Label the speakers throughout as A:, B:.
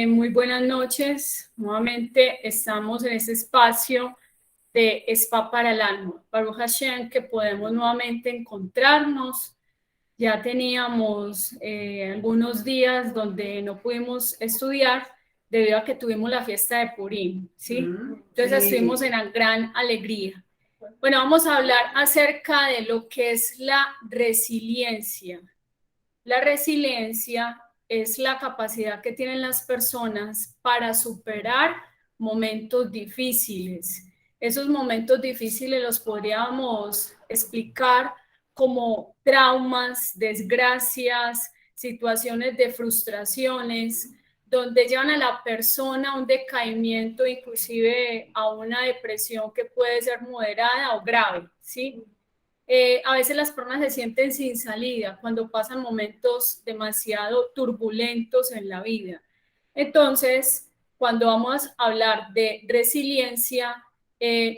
A: Muy buenas noches. Nuevamente estamos en este espacio de Spa para el Alma. Baruch Hashem, que podemos nuevamente encontrarnos. Ya teníamos algunos días donde no pudimos estudiar debido a que tuvimos la fiesta de Purim, ¿sí? Entonces estuvimos en una gran alegría. Bueno, vamos a hablar acerca de lo que es la resiliencia. La resiliencia es la capacidad que tienen las personas para superar momentos difíciles. Esos momentos difíciles los podríamos explicar como traumas, desgracias, situaciones de frustraciones, donde llevan a la persona a un decaimiento, inclusive a una depresión que puede ser moderada o grave, ¿sí? A veces las personas se sienten sin salida cuando pasan momentos demasiado turbulentos en la vida. Entonces, cuando vamos a hablar de resiliencia,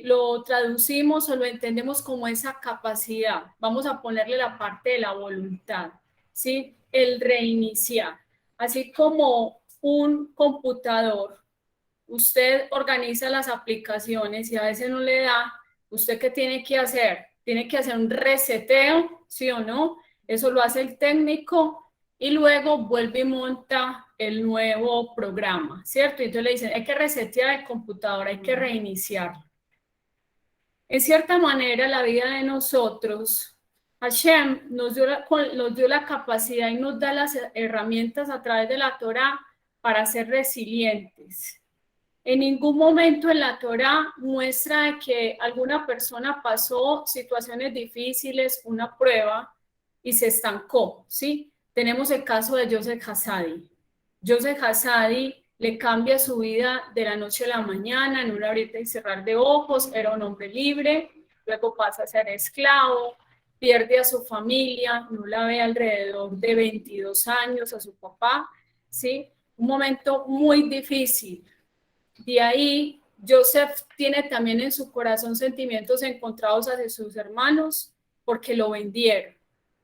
A: lo traducimos o lo entendemos como esa capacidad. Vamos a ponerle la parte de la voluntad, ¿sí? El reiniciar. Así como un computador, usted organiza las aplicaciones y a veces no le da, ¿usted qué tiene que hacer? Tiene que hacer un reseteo, ¿sí o no? Eso lo hace el técnico y luego vuelve y monta el nuevo programa, ¿cierto? Y entonces le dicen, hay que resetear el computador, hay que reiniciarlo. En cierta manera, la vida de nosotros, Hashem nos dio la capacidad y nos da las herramientas a través de la Torá para ser resilientes. En ningún momento en la Torá muestra que alguna persona pasó situaciones difíciles, una prueba, y se estancó, ¿sí? Tenemos el caso de Joseph Hassadi. Joseph Hassadi le cambia su vida de la noche a la mañana, en un abrir y cerrar de ojos, era un hombre libre, luego pasa a ser esclavo, pierde a su familia, no la ve alrededor de 22 años, a su papá, ¿sí? Un momento muy difícil. De ahí, Joseph tiene también en su corazón sentimientos encontrados hacia sus hermanos porque lo vendieron.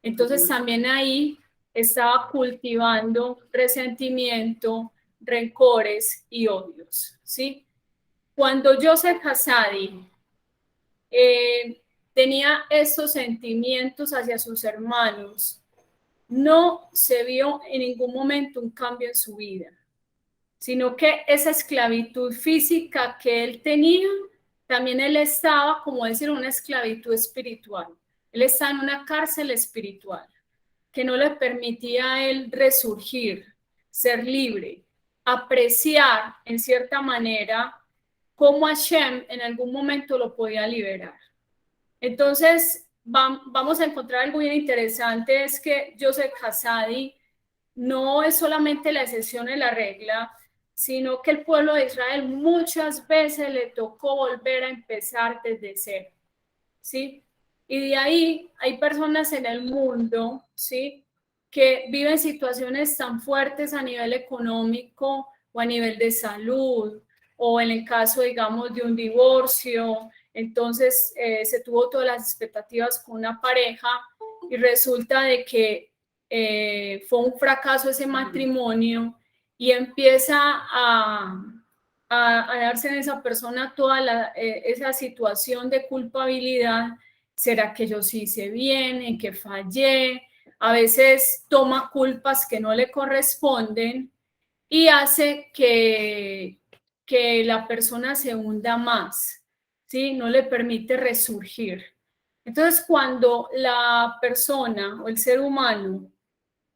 A: Entonces también ahí estaba cultivando resentimiento, rencores y odios, ¿sí? Cuando Joseph Hassadi tenía estos sentimientos hacia sus hermanos, no se vio en ningún momento un cambio en su vida, sino que esa esclavitud física que él tenía, también él estaba, como decir, una esclavitud espiritual. Él estaba en una cárcel espiritual que no le permitía a él resurgir, ser libre, apreciar en cierta manera cómo Hashem en algún momento lo podía liberar. Entonces, vamos a encontrar algo bien interesante, es que Joseph Hassadi no es solamente la excepción en la regla, sino que el pueblo de Israel muchas veces le tocó volver a empezar desde cero, ¿sí? Y de ahí hay personas en el mundo, ¿sí?, que viven situaciones tan fuertes a nivel económico o a nivel de salud, o en el caso, digamos, de un divorcio. Entonces se tuvo todas las expectativas con una pareja y resulta de que fue un fracaso ese matrimonio y empieza a darse en esa persona toda esa situación de culpabilidad. ¿Será que yo sí hice bien? ¿En qué fallé? A veces toma culpas que no le corresponden y hace que la persona se hunda más, ¿sí? No le permite resurgir. Entonces, cuando la persona o el ser humano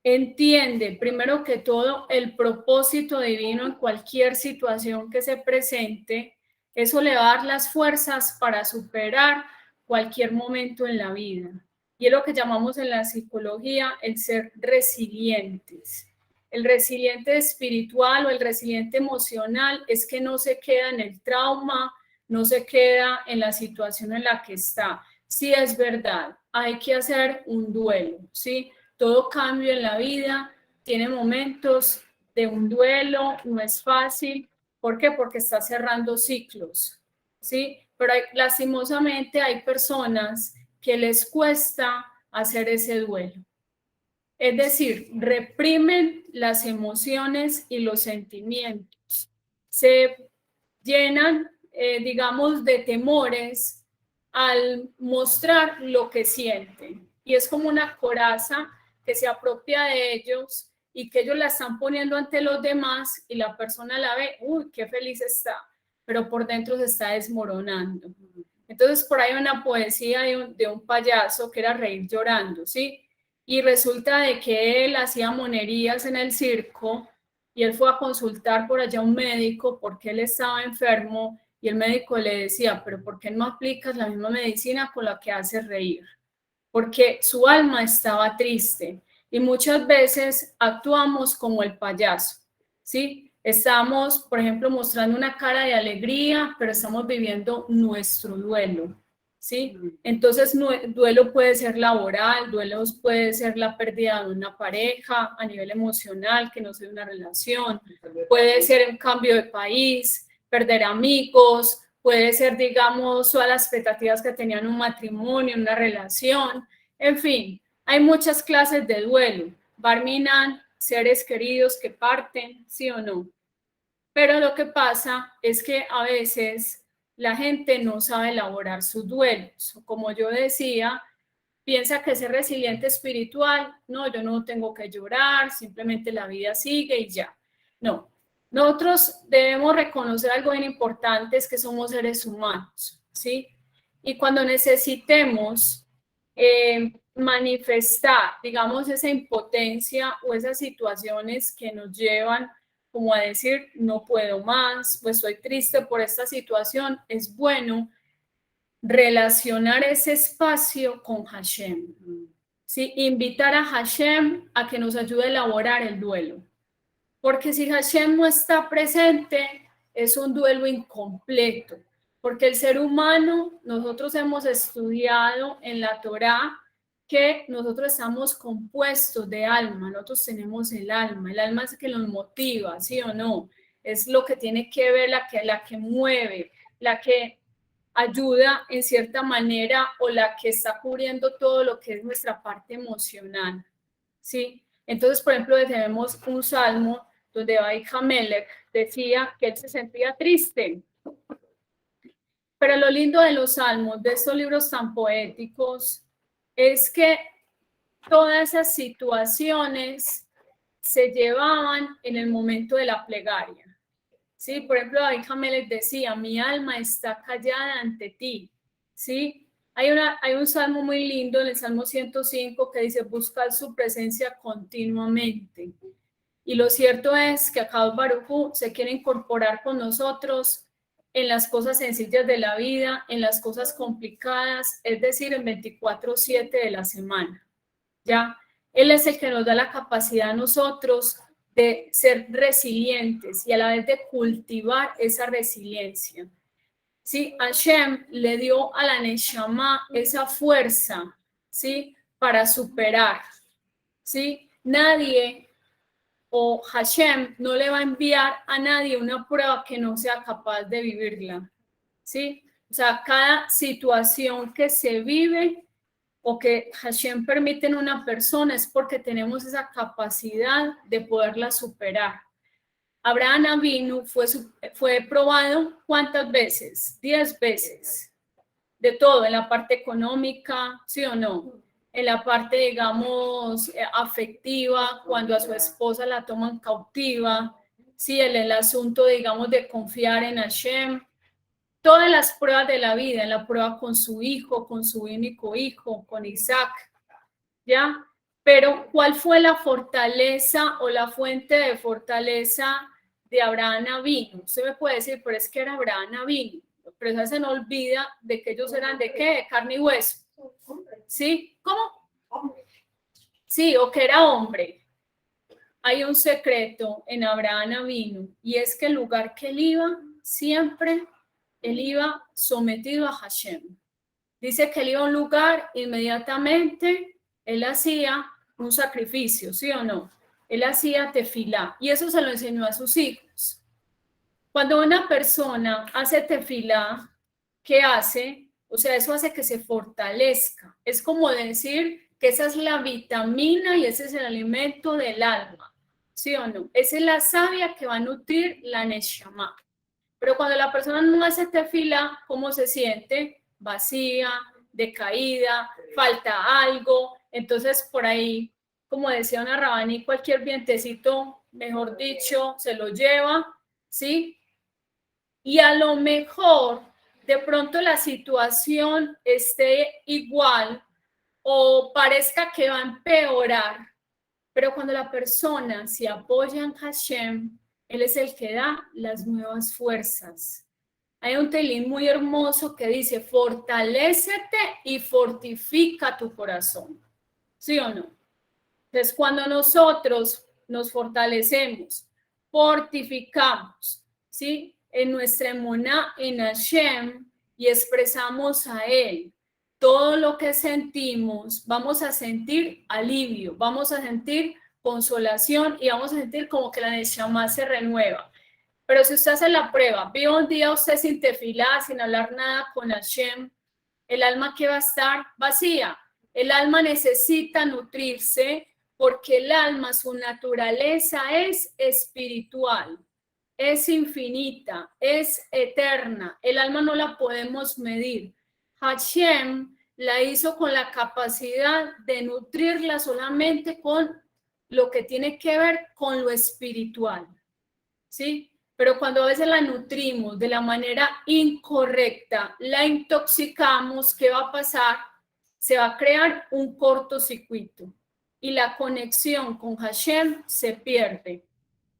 A: entiende, primero que todo, el propósito divino en cualquier situación que se presente, eso le va a dar las fuerzas para superar cualquier momento en la vida. Y es lo que llamamos en la psicología el ser resilientes. El resiliente espiritual o el resiliente emocional es que no se queda en el trauma, no se queda en la situación en la que está. Sí, es verdad, hay que hacer un duelo, ¿sí? Todo cambio en la vida tiene momentos de un duelo, no es fácil. ¿Por qué? Porque está cerrando ciclos, ¿sí? Pero lastimosamente hay personas que les cuesta hacer ese duelo. Es decir, reprimen las emociones y los sentimientos. Se llenan, digamos, de temores al mostrar lo que sienten. Y es como una coraza que se apropia de ellos y que ellos la están poniendo ante los demás y la persona la ve, uy, qué feliz está, pero por dentro se está desmoronando. Entonces, por ahí una poesía de un payaso que era reír llorando, ¿sí? Y resulta de que él hacía monerías en el circo y él fue a consultar por allá a un médico porque él estaba enfermo y el médico le decía, pero ¿por qué no aplicas la misma medicina con la que haces reír? Porque su alma estaba triste y muchas veces actuamos como el payaso, ¿sí? Estamos, por ejemplo, mostrando una cara de alegría, pero estamos viviendo nuestro duelo, ¿sí? Entonces, duelo puede ser laboral, duelo puede ser la pérdida de una pareja a nivel emocional, que no sea una relación, puede ser un cambio de país, perder amigos, puede ser, digamos, todas las expectativas que tenían un matrimonio, una relación, en fin, hay muchas clases de duelo. Barminan, seres queridos que parten, sí o no. Pero lo que pasa es que a veces la gente no sabe elaborar sus duelos. Como yo decía, piensa que ser resiliente espiritual, no, yo no tengo que llorar, simplemente la vida sigue y ya. No, nosotros debemos reconocer algo bien importante, es que somos seres humanos, ¿sí? Y cuando necesitemos manifestar, digamos, esa impotencia o esas situaciones que nos llevan como a decir, no puedo más, pues estoy triste por esta situación, es bueno relacionar ese espacio con Hashem. ¿Sí? Invitar a Hashem a que nos ayude a elaborar el duelo. Porque si Hashem no está presente, es un duelo incompleto. Porque el ser humano, nosotros hemos estudiado en la Torá que nosotros estamos compuestos de alma, nosotros tenemos el alma es que nos motiva, ¿sí o no? Es lo que tiene que ver, la que mueve, la que ayuda en cierta manera o la que está cubriendo todo lo que es nuestra parte emocional, ¿sí? Entonces, por ejemplo, tenemos un salmo donde David Hamelech decía que él se sentía triste. Pero lo lindo de los salmos, de estos libros tan poéticos, es que todas esas situaciones se llevaban en el momento de la plegaria. ¿Sí? Por ejemplo, David Hamelech decía, mi alma está callada ante ti. ¿Sí? Hay un salmo muy lindo, en el Salmo 105, que dice, buscar su presencia continuamente. Y lo cierto es que Akadosh Baruj Hu se quiere incorporar con nosotros en las cosas sencillas de la vida, en las cosas complicadas, es decir, en 24/7 de la semana. ¿Ya? Él es el que nos da la capacidad a nosotros de ser resilientes y a la vez de cultivar esa resiliencia. ¿Sí? Hashem le dio a la Neshama esa fuerza, ¿sí? Para superar, ¿sí? Nadie o Hashem no le va a enviar a nadie una prueba que no sea capaz de vivirla, ¿sí? O sea, cada situación que se vive o que Hashem permite en una persona es porque tenemos esa capacidad de poderla superar. Abraham Avinu fue probado ¿cuántas veces? 10 veces. De todo, en la parte económica, ¿sí o no? En la parte, digamos, afectiva, cuando a su esposa la toman cautiva, sí, el asunto, digamos, de confiar en Hashem, todas las pruebas de la vida, en la prueba con su hijo, con su único hijo, con Isaac, ¿ya? Pero ¿cuál fue la fortaleza o la fuente de fortaleza de Abraham Avinu? Usted me puede decir, pero es que era Abraham Avinu, pero esa se nos olvida de que ellos eran de qué, de carne y hueso, ¿sí? ¿Cómo? Sí, o que era hombre. Hay un secreto en Abraham Avinu y es que el lugar que él iba, siempre él iba sometido a Hashem. Dice que él iba a un lugar, inmediatamente él hacía un sacrificio, ¿sí o no? Él hacía tefilá y eso se lo enseñó a sus hijos. Cuando una persona hace tefilá, ¿qué hace? O sea, eso hace que se fortalezca. Es como decir que esa es la vitamina y ese es el alimento del alma, ¿sí o no? Esa es la savia que va a nutrir la neshama. Pero cuando la persona no hace tefila, ¿cómo se siente? Vacía, decaída, falta algo. Entonces, por ahí, como decía una Rabaní, cualquier vientecito, mejor dicho, se lo lleva, ¿sí? Y a lo mejor, de pronto la situación esté igual o parezca que va a empeorar, pero cuando la persona se apoya en Hashem, Él es el que da las nuevas fuerzas. Hay un telín muy hermoso que dice, fortalécete y fortifica tu corazón. ¿Sí o no? Entonces, cuando nosotros nos fortalecemos, fortificamos, ¿sí? En nuestra emuná, en Hashem, y expresamos a Él todo lo que sentimos, vamos a sentir alivio, vamos a sentir consolación y vamos a sentir como que la neshama se renueva. Pero si usted hace la prueba, vive un día usted sin tefilá, sin hablar nada con Hashem, el alma que va a estar vacía. El alma necesita nutrirse porque el alma, su naturaleza es espiritual, es infinita, es eterna. El alma no la podemos medir. Hashem la hizo con la capacidad de nutrirla solamente con lo que tiene que ver con lo espiritual, ¿sí? Pero cuando a veces la nutrimos de la manera incorrecta, la intoxicamos, ¿qué va a pasar? Se va a crear un cortocircuito y la conexión con Hashem se pierde.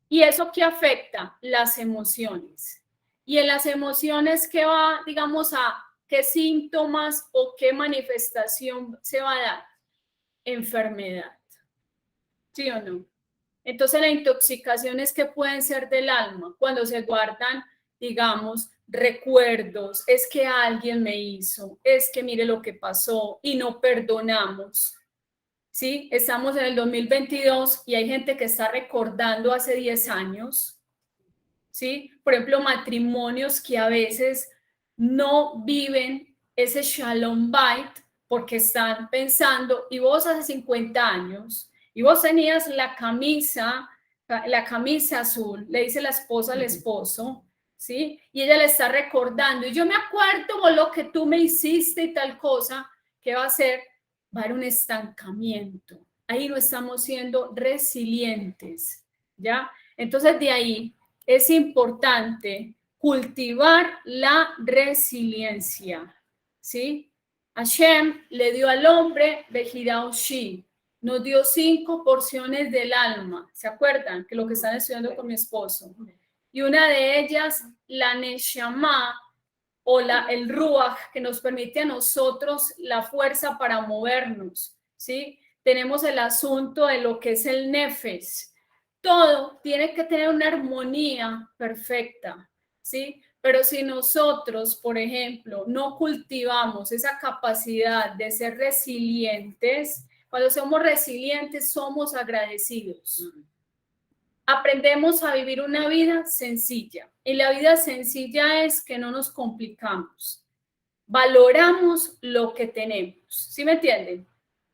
A: ¿Y eso qué afecta? Las emociones. Y en las emociones, ¿qué va, digamos, a qué síntomas o qué manifestación se va a dar? Enfermedad. ¿Sí o no? Entonces, las intoxicaciones que pueden ser del alma, cuando se guardan, digamos, recuerdos, es que alguien me hizo, es que mire lo que pasó y no perdonamos. ¿Sí? Estamos en el 2022 y hay gente que está recordando hace 10 años, ¿sí? Por ejemplo, matrimonios que a veces no viven ese shalom bait porque están pensando, y vos hace 50 años, y vos tenías la camisa azul, le dice la esposa al esposo, ¿sí? Y ella le está recordando, y yo me acuerdo lo que tú me hiciste y tal cosa, ¿qué va a hacer? Va a haber un estancamiento. Ahí no estamos siendo resilientes, ¿ya? Entonces, de ahí es importante cultivar la resiliencia, ¿sí? Hashem le dio al hombre Bejiraushi, nos dio 5 porciones del alma, ¿se acuerdan? Que lo que están estudiando con mi esposo. Y una de ellas, la Neshama, o el Ruach, que nos permite a nosotros la fuerza para movernos, ¿sí? Tenemos el asunto de lo que es el Nefesh. Todo tiene que tener una armonía perfecta, ¿sí? Pero si nosotros, por ejemplo, no cultivamos esa capacidad de ser resilientes, cuando somos resilientes somos agradecidos. Aprendemos a vivir una vida sencilla. Y la vida sencilla es que no nos complicamos. Valoramos lo que tenemos. ¿Sí me entienden?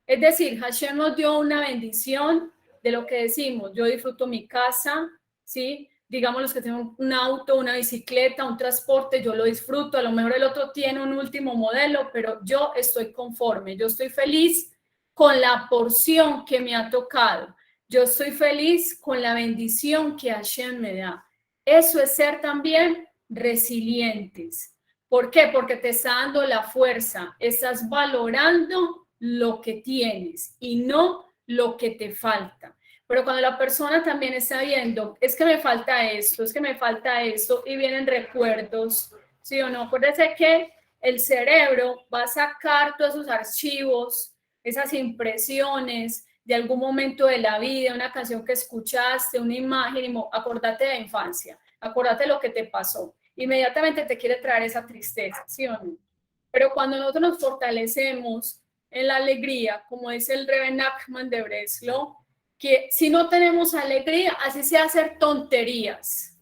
A: Es decir, Hashem nos dio una bendición de lo que decimos. Yo disfruto mi casa, ¿sí? Digamos los que tienen un auto, una bicicleta, un transporte, yo lo disfruto. A lo mejor el otro tiene un último modelo, pero yo estoy conforme. Yo estoy feliz con la porción que me ha tocado. Yo estoy feliz con la bendición que Hashem me da. Eso es ser también resilientes. ¿Por qué? Porque te está dando la fuerza. Estás valorando lo que tienes y no lo que te falta. Pero cuando la persona también está viendo, es que me falta esto, es que me falta esto, y vienen recuerdos, ¿sí o no? Acuérdese que el cerebro va a sacar todos esos archivos, esas impresiones de algún momento de la vida, una canción que escuchaste, una imagen, y acordate de la infancia, acordate lo que te pasó. Inmediatamente te quiere traer esa tristeza, ¿sí o no? Pero cuando nosotros nos fortalecemos en la alegría, como dice el Rebbe Nachman de Breslau, que si no tenemos alegría, así sea hacer tonterías.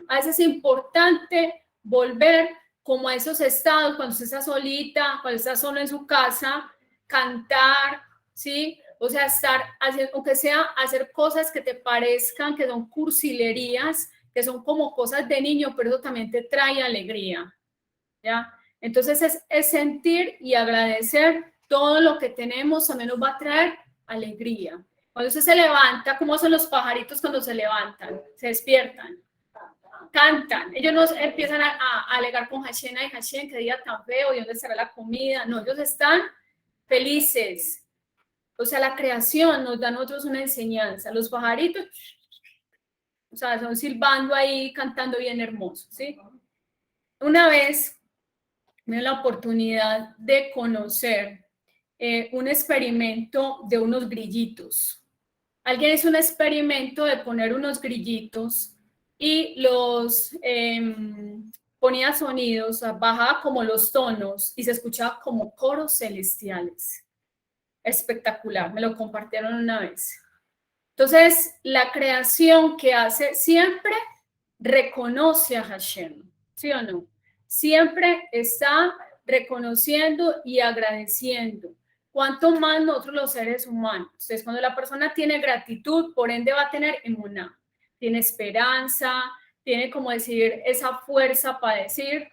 A: A veces es importante volver como a esos estados, cuando usted está solita, cuando está solo en su casa, cantar, ¿sí? O sea, aunque sea hacer cosas que te parezcan que son cursilerías, que son como cosas de niño, pero eso también te trae alegría, ¿ya? Entonces es sentir y agradecer todo lo que tenemos, también nos va a traer alegría. Cuando usted se levanta, ¿cómo son los pajaritos cuando se levantan? Se despiertan, cantan. Ellos no empiezan a alegar con Hashem, ay Hashem, qué día tan feo, y dónde estará la comida. No, ellos están felices. O sea, la creación nos da a nosotros una enseñanza. Los pajaritos, o sea, son silbando ahí, cantando bien hermoso, ¿sí? Una vez me dio la oportunidad de conocer un experimento de unos grillitos. Alguien hizo un experimento de poner unos grillitos y los ponía sonidos, o sea, bajaba como los tonos y se escuchaba como coros celestiales. Espectacular, me lo compartieron una vez. Entonces, la creación que hace siempre reconoce a Hashem, ¿sí o no? Siempre está reconociendo y agradeciendo. ¿Cuánto más nosotros los seres humanos? Entonces, cuando la persona tiene gratitud, por ende va a tener emuná, tiene esperanza, tiene como decir esa fuerza para decir,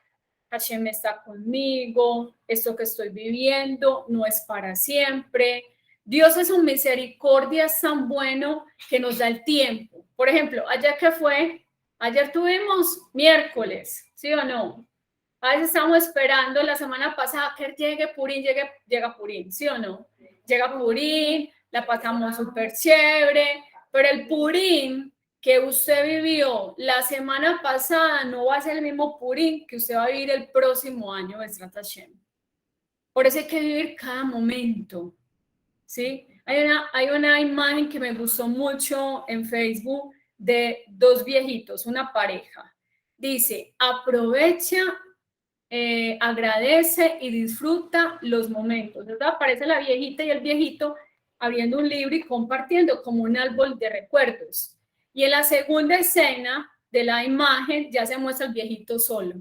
A: Hashem está conmigo, esto que estoy viviendo no es para siempre. Dios es un misericordia, es tan bueno que nos da el tiempo. Por ejemplo, ayer que fue, ayer tuvimos miércoles, ¿sí o no? A veces estamos esperando la semana pasada que llegue Purín, llega Purín, ¿sí o no? Llega Purín, la pasamos súper chévere, pero el Purín que usted vivió la semana pasada no va a ser el mismo Purín que usted va a vivir el próximo año, Besrat Hashem. Por eso hay que vivir cada momento, ¿sí? Hay una imagen que me gustó mucho en Facebook de dos viejitos, una pareja. Dice, aprovecha, agradece y disfruta los momentos. Entonces aparece la viejita y el viejito abriendo un libro y compartiendo como un árbol de recuerdos. Y en la segunda escena de la imagen ya se muestra el viejito solo.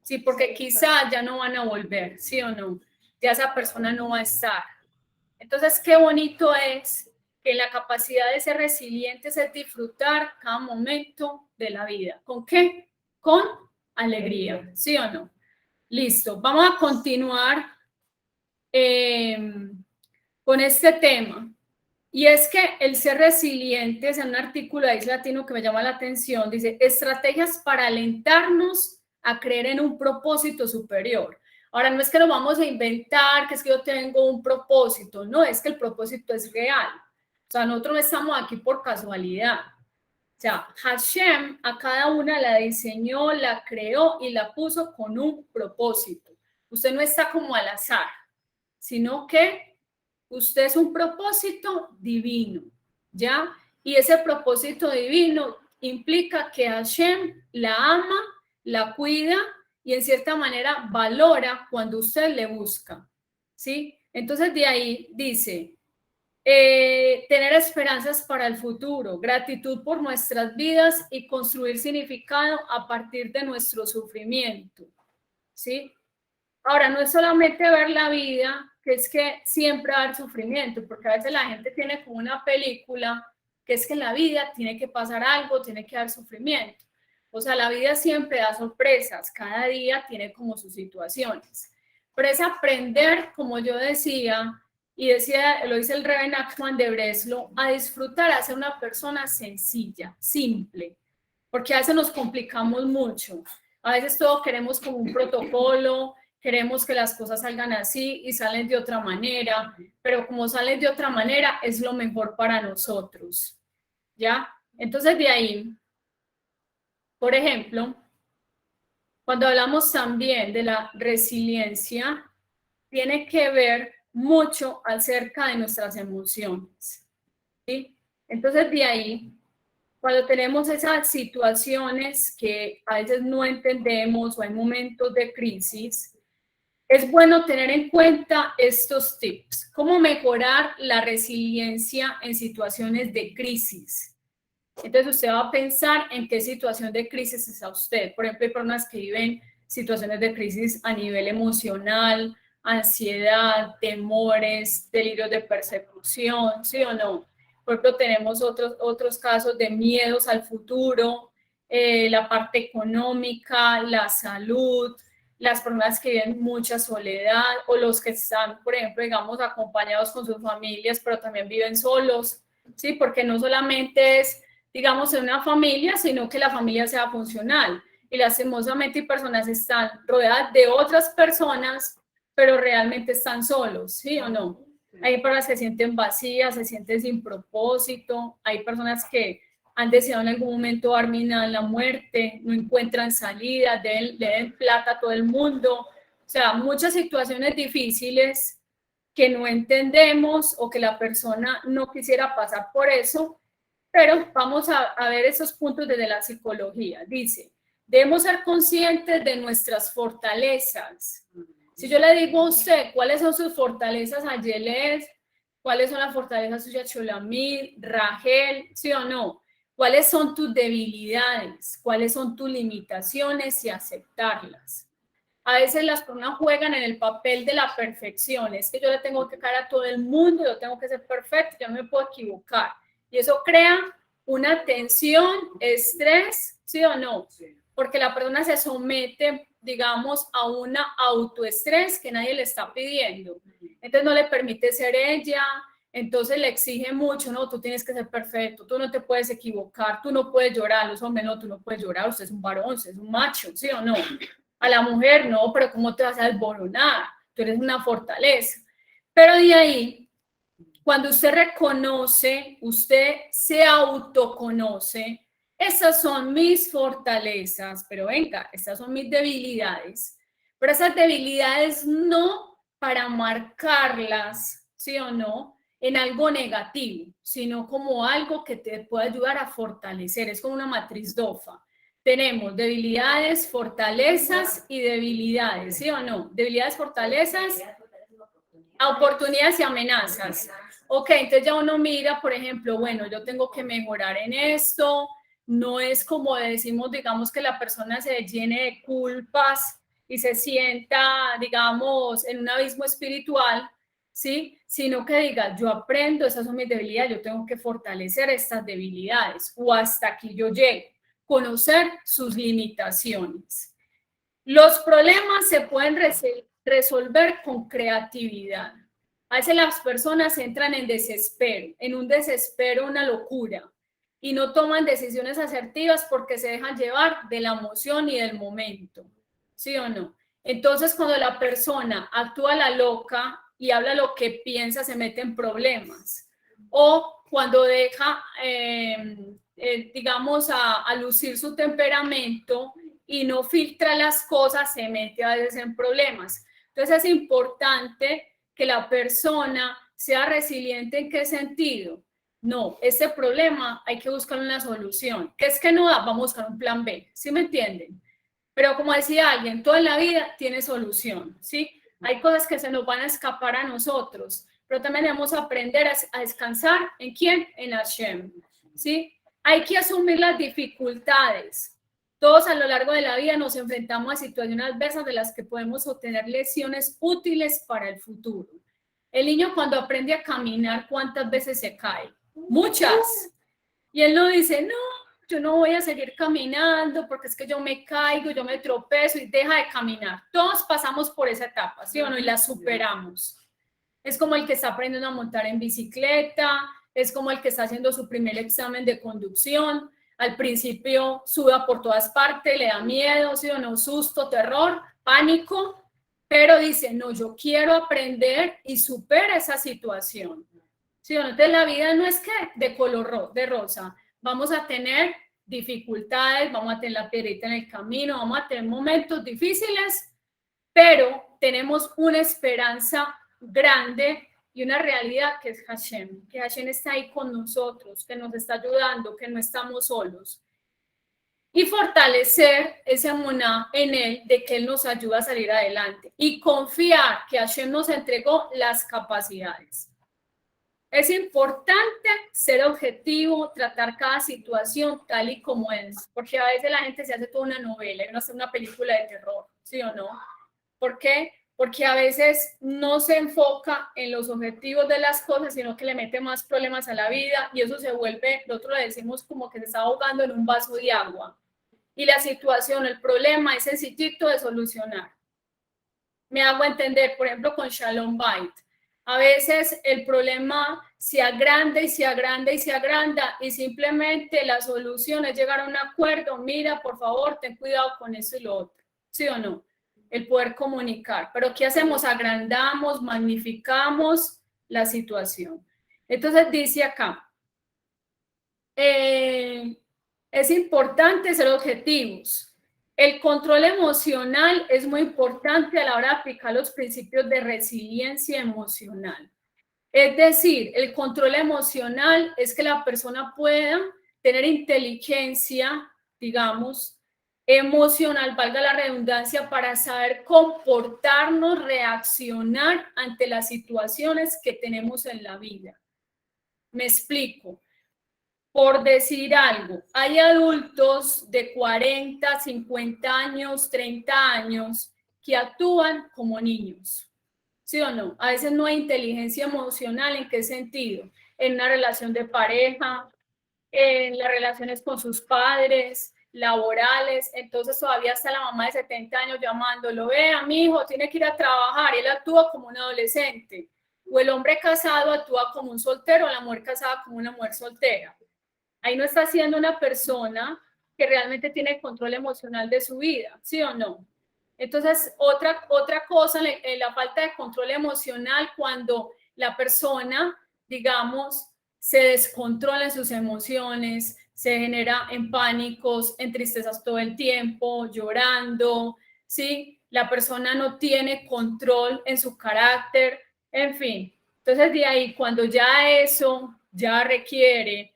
A: Sí, porque quizás ya no van a volver, ¿sí o no? Ya esa persona no va a estar. Entonces, qué bonito es que la capacidad de ser resilientes es disfrutar cada momento de la vida. ¿Con qué? Con alegría, ¿sí o no? Listo, vamos a continuar con este tema. Y es que el ser resiliente, es un artículo de Isla Latino que me llama la atención, dice, estrategias para alentarnos a creer en un propósito superior. Ahora, no es que lo vamos a inventar, que es que yo tengo un propósito, no, es que el propósito es real. O sea, nosotros no estamos aquí por casualidad. O sea, Hashem a cada una la diseñó, la creó y la puso con un propósito. Usted no está como al azar, sino que usted es un propósito divino, ¿ya? Y ese propósito divino implica que Hashem la ama, la cuida y en cierta manera valora cuando usted le busca, ¿sí? Entonces de ahí dice, tener esperanzas para el futuro, gratitud por nuestras vidas y construir significado a partir de nuestro sufrimiento, ¿sí? Ahora, no es solamente ver la vida, que es que siempre va a haber sufrimiento, porque a veces la gente tiene como una película que es que en la vida tiene que pasar algo, tiene que haber sufrimiento. O sea, la vida siempre da sorpresas, cada día tiene como sus situaciones. Pero es aprender, como yo decía, y decía, lo dice el Rebbe Nachman de Breslau, a disfrutar, a ser una persona sencilla, simple, porque a veces nos complicamos mucho. A veces todo queremos como un protocolo, queremos que las cosas salgan así y salen de otra manera, pero como salen de otra manera es lo mejor para nosotros, ¿ya? Entonces de ahí, por ejemplo, cuando hablamos también de la resiliencia, tiene que ver mucho acerca de nuestras emociones, ¿sí? Entonces de ahí, cuando tenemos esas situaciones que a veces no entendemos o hay momentos de crisis, es bueno tener en cuenta estos tips. ¿Cómo mejorar la resiliencia en situaciones de crisis? Entonces usted va a pensar en qué situación de crisis está usted. Por ejemplo, hay personas que viven situaciones de crisis a nivel emocional, ansiedad, temores, delirios de persecución, ¿sí o no? Por ejemplo, tenemos otros casos de miedos al futuro, la parte económica, la salud, las personas que viven mucha soledad o los que están, por ejemplo, digamos, acompañados con sus familias, pero también viven solos, ¿sí? Porque no solamente es, digamos, en una familia, sino que la familia sea funcional. Y lastimosamente personas están rodeadas de otras personas, pero realmente están solos, ¿sí o no? Hay personas que se sienten vacías, se sienten sin propósito, hay personas que han deseado en algún momento dar mina en la muerte, no encuentran salida, deben plata a todo el mundo, o sea, muchas situaciones difíciles que no entendemos o que la persona no quisiera pasar por eso, pero vamos a ver esos puntos desde la psicología. Dice, debemos ser conscientes de nuestras fortalezas. Si yo le digo a usted cuáles son sus fortalezas a Yeles, cuáles son las fortalezas suyas a Cholamid, Rachel, ¿sí o no? ¿Cuáles son tus debilidades? ¿Cuáles son tus limitaciones y aceptarlas? A veces las personas juegan en el papel de la perfección. Es que yo le tengo que caer a todo el mundo, yo tengo que ser perfecto, yo no me puedo equivocar. Y eso crea una tensión, estrés, ¿sí o no? Porque la persona se somete, digamos, a una autoestrés que nadie le está pidiendo. Entonces no le permite ser ella, entonces le exige mucho, no, tú tienes que ser perfecto, tú no te puedes equivocar, tú no puedes llorar, los hombres no, tú no puedes llorar, usted es un varón, usted es un macho, ¿sí o no? A la mujer no, pero ¿cómo te vas a desboronar? Tú eres una fortaleza. Pero de ahí, cuando usted reconoce, usted se autoconoce, esas son mis fortalezas, pero venga, estas son mis debilidades. Pero esas debilidades no para marcarlas, ¿sí o no? En algo negativo, sino como algo que te puede ayudar a fortalecer. Es como una matriz DOFA. Tenemos debilidades, fortalezas y debilidades, ¿sí o no? Debilidades, fortalezas, oportunidades y amenazas. Ok, entonces ya uno mira, por ejemplo, bueno, yo tengo que mejorar en esto, no es como decimos, digamos, que la persona se llene de culpas y se sienta, digamos, en un abismo espiritual, ¿sí? Sino que diga, yo aprendo, esas son mis debilidades, yo tengo que fortalecer estas debilidades o hasta aquí yo llego, conocer sus limitaciones. Los problemas se pueden resolver con creatividad. A veces las personas entran en desespero, en un desespero, una locura, y no toman decisiones asertivas porque se dejan llevar de la emoción y del momento, ¿sí o no? Entonces, cuando la persona actúa la loca y habla lo que piensa, se mete en problemas. O cuando deja, digamos, a lucir su temperamento y no filtra las cosas, se mete a veces en problemas. Entonces es importante que la persona sea resiliente. ¿En qué sentido? No, este problema hay que buscar una solución. ¿Qué es que no da? Vamos a buscar un plan B, ¿sí me entienden? Pero como decía alguien, toda la vida tiene solución, ¿sí? Hay cosas que se nos van a escapar a nosotros, pero también debemos aprender a descansar. ¿En quién? En Hashem, ¿sí? Hay que asumir las dificultades. Todos a lo largo de la vida nos enfrentamos a situaciones adversas de las que podemos obtener lecciones útiles para el futuro. El niño cuando aprende a caminar, ¿cuántas veces se cae? Muchas. Y él no dice, no, yo no voy a seguir caminando porque es que yo me caigo, yo me tropezo y deja de caminar. Todos pasamos por esa etapa, ¿sí o no? Y la superamos. Es como el que está aprendiendo a montar en bicicleta, es como el que está haciendo su primer examen de conducción. Al principio suda por todas partes, le da miedo, ¿sí o no? Susto, terror, pánico, pero dice, no, yo quiero aprender y supera esa situación. ¿Sí o no? Entonces la vida no es que de color de rosa, vamos a tener dificultades, vamos a tener la piedrita en el camino, vamos a tener momentos difíciles, pero tenemos una esperanza grande y una realidad que es Hashem, que Hashem está ahí con nosotros, que nos está ayudando, que no estamos solos. Y fortalecer ese emuná en él de que él nos ayuda a salir adelante y confiar que Hashem nos entregó las capacidades. Es importante ser objetivo, tratar cada situación tal y como es, porque a veces la gente se hace toda una novela y no hace una película de terror, ¿sí o no? ¿Por qué? porque a veces no se enfoca en los objetivos de las cosas, sino que le mete más problemas a la vida y eso se vuelve, nosotros le decimos como que se está ahogando en un vaso de agua. Y la situación, el problema es sencillito de solucionar. Me hago entender, por ejemplo, con Shalom Bait. A veces el problema se agranda y se agranda y se agranda y simplemente la solución es llegar a un acuerdo. Mira, por favor, ten cuidado con eso y lo otro. ¿Sí o no? El poder comunicar. Pero ¿qué hacemos? Agrandamos, magnificamos la situación. Entonces dice acá, es importante ser objetivos. El control emocional es muy importante a la hora de aplicar los principios de resiliencia emocional. Es decir, el control emocional es que la persona pueda tener inteligencia, digamos, emocional, valga la redundancia, para saber comportarnos, reaccionar ante las situaciones que tenemos en la vida. Me explico. Por decir algo, hay adultos de 40, 50 años, 30 años que actúan como niños, ¿sí o no? A veces no hay inteligencia emocional. ¿En qué sentido? En una relación de pareja, en las relaciones con sus padres, laborales. Entonces todavía está la mamá de 70 años llamándolo, vea, mi hijo tiene que ir a trabajar, y él actúa como un adolescente. O el hombre casado actúa como un soltero, o la mujer casada como una mujer soltera. Ahí no está siendo una persona que realmente tiene control emocional de su vida, ¿sí o no? Entonces, otra cosa, la falta de control emocional, cuando la persona, digamos, se descontrola en sus emociones, se genera en pánicos, en tristezas todo el tiempo, llorando, ¿sí? La persona no tiene control en su carácter, en fin. Entonces, de ahí, cuando ya eso ya requiere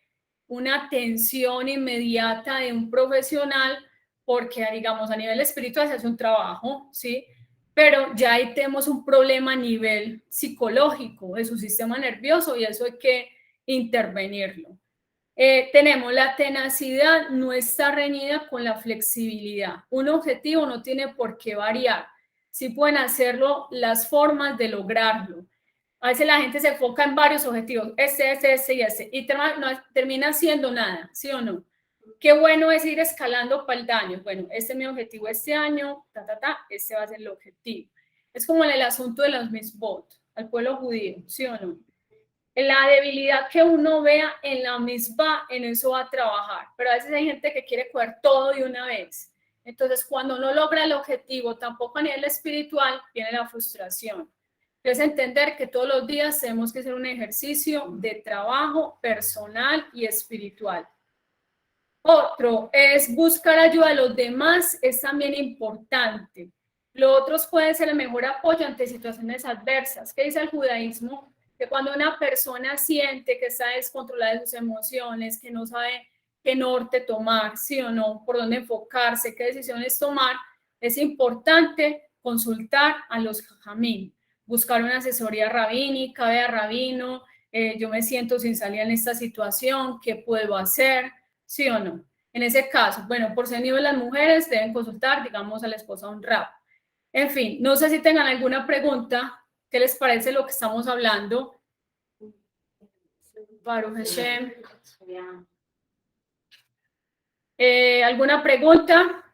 A: una atención inmediata de un profesional, porque, digamos, a nivel espiritual se hace un trabajo, ¿sí? Pero ya ahí tenemos un problema a nivel psicológico de su sistema nervioso y eso hay que intervenirlo. Tenemos la tenacidad, no está reñida con la flexibilidad. Un objetivo no tiene por qué variar. Sí pueden hacerlo las formas de lograrlo. A veces la gente se enfoca en varios objetivos, ese y ese, y no termina haciendo nada, ¿sí o no? Qué bueno es ir escalando peldaños. Bueno, este es mi objetivo este año, este va a ser el objetivo. Es como en el asunto de los misbot, al pueblo judío, ¿sí o no? La debilidad que uno vea en la misma, en eso va a trabajar. Pero a veces hay gente que quiere coger todo de una vez. Entonces, cuando no logra el objetivo, tampoco a nivel espiritual, viene la frustración. Es entender que todos los días tenemos que hacer un ejercicio de trabajo personal y espiritual. Otro es buscar ayuda de los demás, es también importante. Los otros pueden ser el mejor apoyo ante situaciones adversas. ¿Qué dice el judaísmo? Que cuando una persona siente que está descontrolada de sus emociones, que no sabe qué norte tomar, sí o no, por dónde enfocarse, qué decisiones tomar, es importante consultar a los jajamim, buscar una asesoría rabínica, vea rabino, yo me siento sin salida en esta situación, ¿qué puedo hacer? ¿Sí o no? En ese caso, bueno, por ser nivel las mujeres deben consultar, digamos, a la esposa de un rab. En fin, no sé si tengan alguna pregunta. ¿Qué les parece lo que estamos hablando? Baruch Hashem. ¿Alguna pregunta?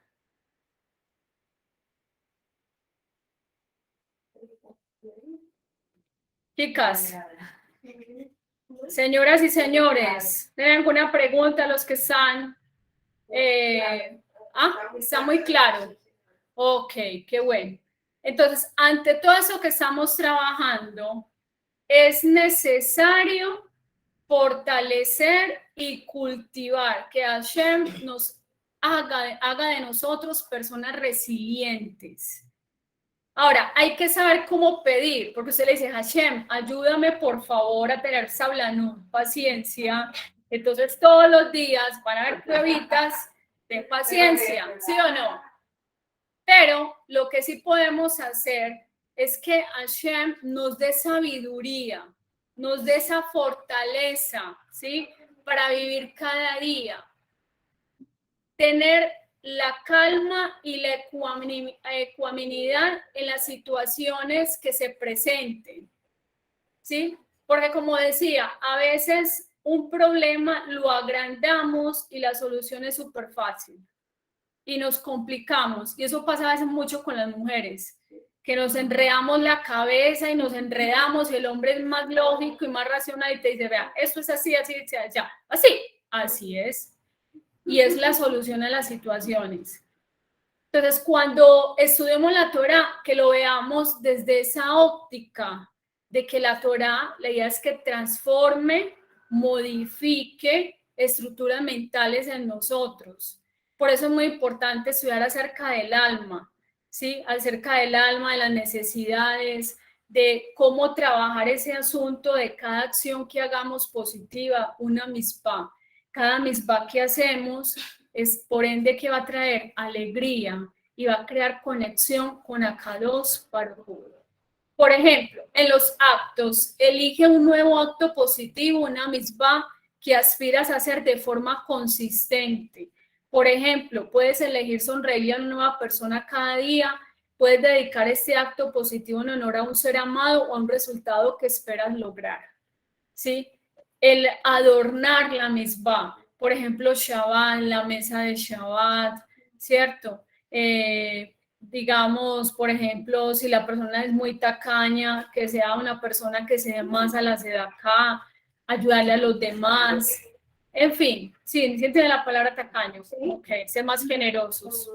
A: Chicas, señoras y señores, ¿tienen alguna pregunta a los que están? Está muy claro. Ok, qué bueno. Entonces, ante todo eso que estamos trabajando, es necesario fortalecer y cultivar, que Hashem nos haga de nosotros personas resilientes. Ahora, hay que saber cómo pedir, porque usted le dice, Hashem, ayúdame por favor a tener sablanú, paciencia. Entonces, todos los días van a haber pruebitas de paciencia, ¿sí o no? Pero lo que sí podemos hacer es que Hashem nos dé sabiduría, nos dé esa fortaleza, ¿sí? Para vivir cada día. Tener la calma y la ecuanimidad en las situaciones que se presenten, ¿sí? Porque como decía, a veces un problema lo agrandamos y la solución es súper fácil y nos complicamos, y eso pasa a veces mucho con las mujeres, que nos enredamos la cabeza y nos enredamos y el hombre es más lógico y más racional y te dice, vea, esto es así, así, ya, así es, y es la solución a las situaciones. Entonces, cuando estudiemos la Torá, que lo veamos desde esa óptica de que la Torá, la idea es que transforme, modifique estructuras mentales en nosotros. Por eso es muy importante estudiar acerca del alma, ¿sí? Acerca del alma, de las necesidades, de cómo trabajar ese asunto de cada acción que hagamos positiva, una mitzvah. Cada mitzvah que hacemos es por ende que va a traer alegría y va a crear conexión con Akadosh Baruj Hu. Por ejemplo, en los actos, elige un nuevo acto positivo, una mitzvah que aspiras a hacer de forma consistente. Por ejemplo, puedes elegir sonreír a una nueva persona cada día, puedes dedicar este acto positivo en honor a un ser amado o a un resultado que esperas lograr, ¿sí? El adornar la mitzvah, por ejemplo, Shabbat, la mesa de Shabbat, ¿cierto? Digamos, por ejemplo, si la persona es muy tacaña, que sea una persona que se dé más a la sedacá, ayudarle a los demás, en fin, sí, entiende la palabra tacaño, ok, ser más generosos.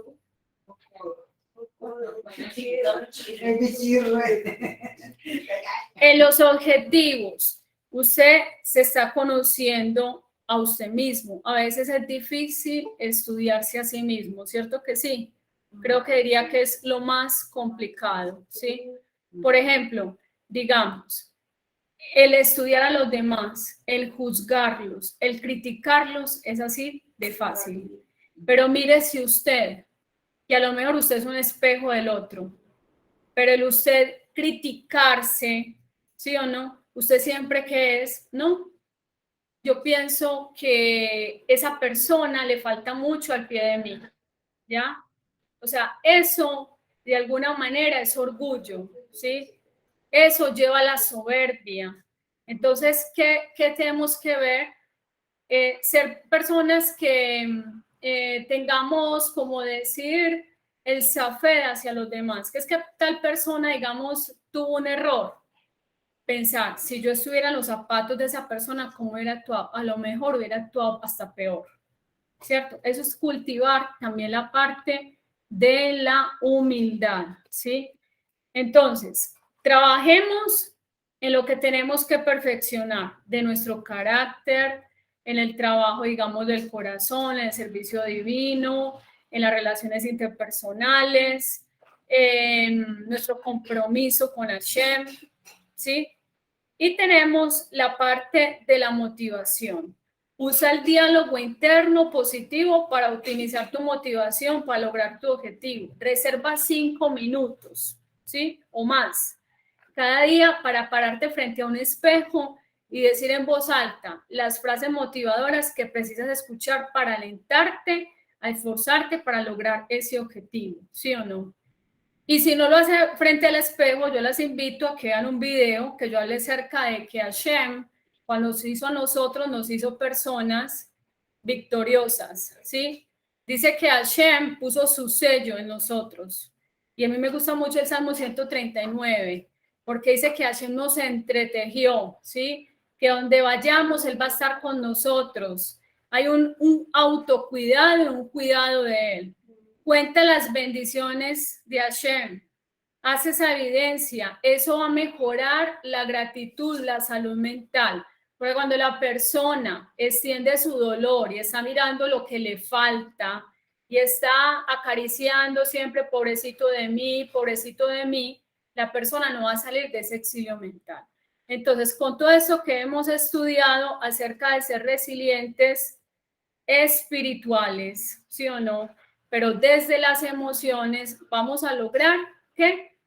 A: En los objetivos, usted se está conociendo a usted mismo. A veces es difícil estudiarse a sí mismo, ¿cierto que sí? Creo que diría que es lo más complicado, ¿sí? Por ejemplo, digamos, el estudiar a los demás, el juzgarlos, el criticarlos es así de fácil. Pero mire si usted, que a lo mejor usted es un espejo del otro, pero el usted criticarse, ¿sí o no? Usted siempre que es, no, yo pienso que esa persona le falta mucho al pie de mí, ¿ya? O sea, eso de alguna manera es orgullo, ¿sí? Eso lleva a la soberbia. Entonces, ¿qué tenemos que ver? Ser personas que tengamos, como decir, el zafed hacia los demás, que es que tal persona, digamos, tuvo un error. Pensar, si yo estuviera en los zapatos de esa persona, ¿cómo hubiera actuado? A lo mejor hubiera actuado hasta peor, ¿cierto? Eso es cultivar también la parte de la humildad, ¿sí? Entonces, trabajemos en lo que tenemos que perfeccionar de nuestro carácter, en el trabajo, digamos, del corazón, en el servicio divino, en las relaciones interpersonales, en nuestro compromiso con Hashem, ¿sí? Y tenemos la parte de la motivación. Usa el diálogo interno positivo para optimizar tu motivación, para lograr tu objetivo. Reserva 5 minutos, ¿sí? O más cada día para pararte frente a un espejo y decir en voz alta las frases motivadoras que precisas escuchar para alentarte, a esforzarte para lograr ese objetivo, ¿sí o no? Y si no lo hace frente al espejo, yo las invito a que vean un video que yo hablé acerca de que Hashem, cuando nos hizo a nosotros, nos hizo personas victoriosas, ¿sí? Dice que Hashem puso su sello en nosotros. Y a mí me gusta mucho el Salmo 139, porque dice que Hashem nos entretejió, ¿sí? Que donde vayamos, Él va a estar con nosotros. Hay un autocuidado, un cuidado de Él. Cuenta las bendiciones de Hashem. Hace esa evidencia. Eso va a mejorar la gratitud, la salud mental. Porque cuando la persona extiende su dolor y está mirando lo que le falta y está acariciando siempre, pobrecito de mí, la persona no va a salir de ese exilio mental. Entonces, con todo eso que hemos estudiado acerca de ser resilientes espirituales, ¿sí o no? Pero desde las emociones vamos a lograr que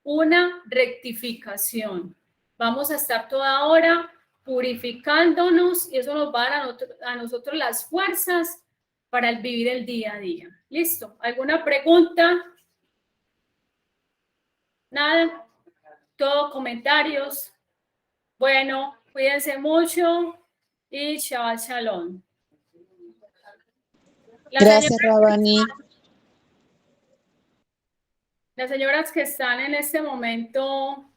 A: una rectificación. Vamos a estar toda hora purificándonos y eso nos va a dar a nosotros las fuerzas para el vivir el día a día. ¿Listo? ¿Alguna pregunta? ¿Nada? ¿Todo comentarios? Bueno, cuídense mucho y Shabbat Shalom.
B: Gracias, Rabani.
A: Las señoras que están en este momento